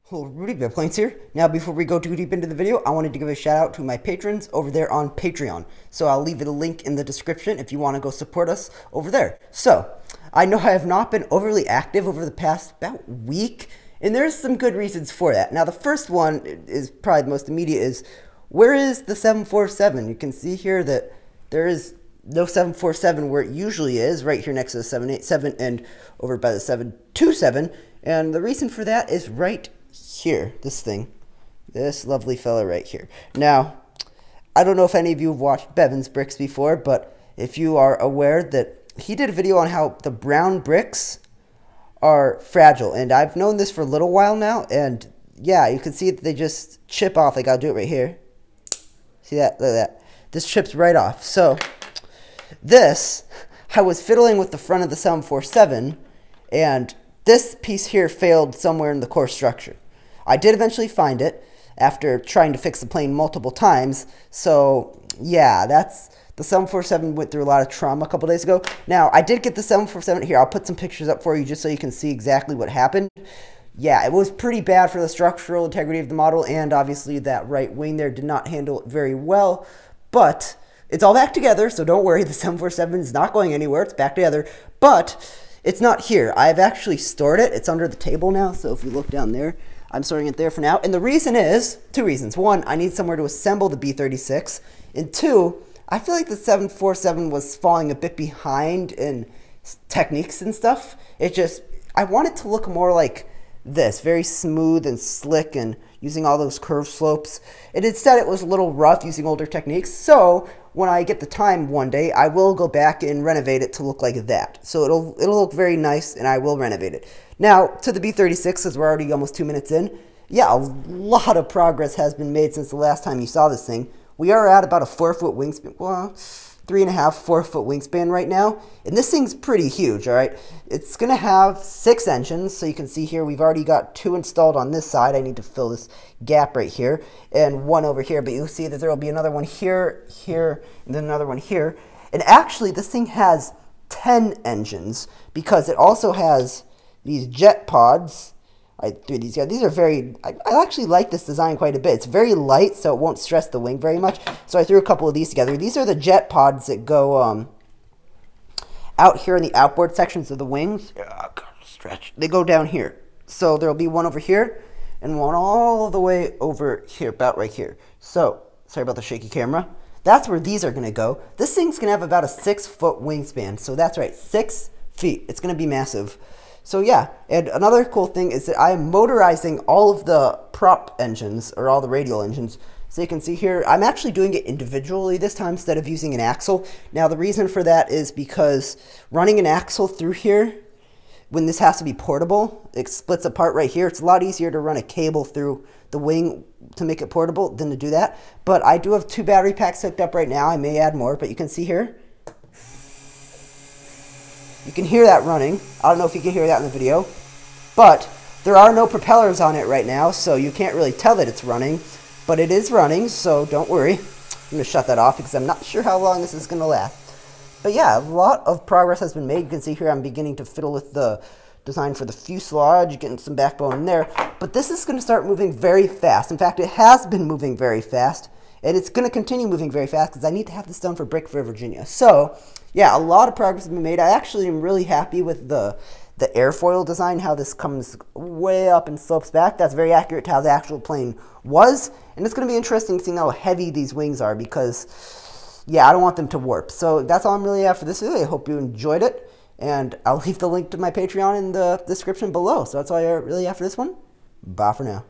Hello, Rudy Points here. Now, before we go too deep into the video, I wanted to give a shout out to my patrons over there on Patreon. So I'll leave it a link in the description if you want to go support us over there. So, I know I have not been overly active over the past about week, and there's some good reasons for that. Now, the first one is probably the most immediate is, where is the 747? You can see here that there is no 747 where it usually is, right here next to the 787 and over by the 727. And the reason for that is right here, this lovely fella right here. Now, I don't know if any of you have watched Bevan's bricks before, but if you are aware that he did a video on how the brown bricks are fragile, and I've known this for a little while now, and yeah, you can see that they just chip off. Like, I'll do it right here. See that? Look at that. This chips right off. So this, I was fiddling with the front of the 747, and this piece here failed somewhere in the core structure. I did eventually find it after trying to fix the plane multiple times. So yeah, the 747 went through a lot of trauma a couple days ago. Now, I did get the 747 here. I'll put some pictures up for you just so you can see exactly what happened. Yeah, it was pretty bad for the structural integrity of the model, and obviously that right wing there did not handle it very well. But it's all back together, so don't worry. The 747 is not going anywhere. It's back together. But it's not here. I've actually stored it. It's under the table now, so if you look down there, I'm storing it there for now. And the reason is, two reasons. One, I need somewhere to assemble the B-36. And two, I feel like the 747 was falling a bit behind in techniques and stuff. I want it to look more like this, very smooth and slick and using all those curved slopes. And instead it was a little rough using older techniques. So when I get the time one day, I will go back and renovate it to look like that. So it'll look very nice, and I will renovate it. Now, to the B-36, as we're already almost 2 minutes in, yeah, a lot of progress has been made since the last time you saw this thing. We are at about a 4-foot wingspan, well, 3.5, 4-foot wingspan right now. And this thing's pretty huge, all right? It's going to have 6 engines. So you can see here, we've already got 2 installed on this side. I need to fill this gap right here, and 1 over here. But you'll see that there will be another one here, here, and then another one here. And actually, this thing has 10 engines because it also has these jet pods. I threw these guys. These are I actually like this design quite a bit. It's very light, so it won't stress the wing very much. So I threw a couple of these together. These are the jet pods that go out here in the outboard sections of the wings. Stretch. They go down here. So there will be one over here and one all the way over here, about right here. So, sorry about the shaky camera. That's where these are going to go. This thing's going to have about a 6-foot wingspan. So that's right, 6 feet. It's going to be massive. So yeah, and another cool thing is that I am motorizing all of the prop engines, or all the radial engines. So you can see here, I'm actually doing it individually this time instead of using an axle. Now the reason for that is because running an axle through here, when this has to be portable, it splits apart right here. It's a lot easier to run a cable through the wing to make it portable than to do that. But I do have 2 battery packs hooked up right now. I may add more, but you can see here, you can hear that running. I don't know if you can hear that in the video, but there are no propellers on it right now, so you can't really tell that it's running, but it is running, so don't worry. I'm going to shut that off because I'm not sure how long this is going to last. But yeah, a lot of progress has been made. You can see here I'm beginning to fiddle with the design for the fuselage, getting some backbone in there, but this is going to start moving very fast. In fact, it has been moving very fast, and it's going to continue moving very fast because I need to have this done for Brick for Virginia. So yeah, a lot of progress has been made. I actually am really happy with the airfoil design, how this comes way up and slopes back. That's very accurate to how the actual plane was. And it's going to be interesting seeing how heavy these wings are because, yeah, I don't want them to warp. So that's all I'm really at for this video. I hope you enjoyed it. And I'll leave the link to my Patreon in the description below. So that's all I really have for this one. Bye for now.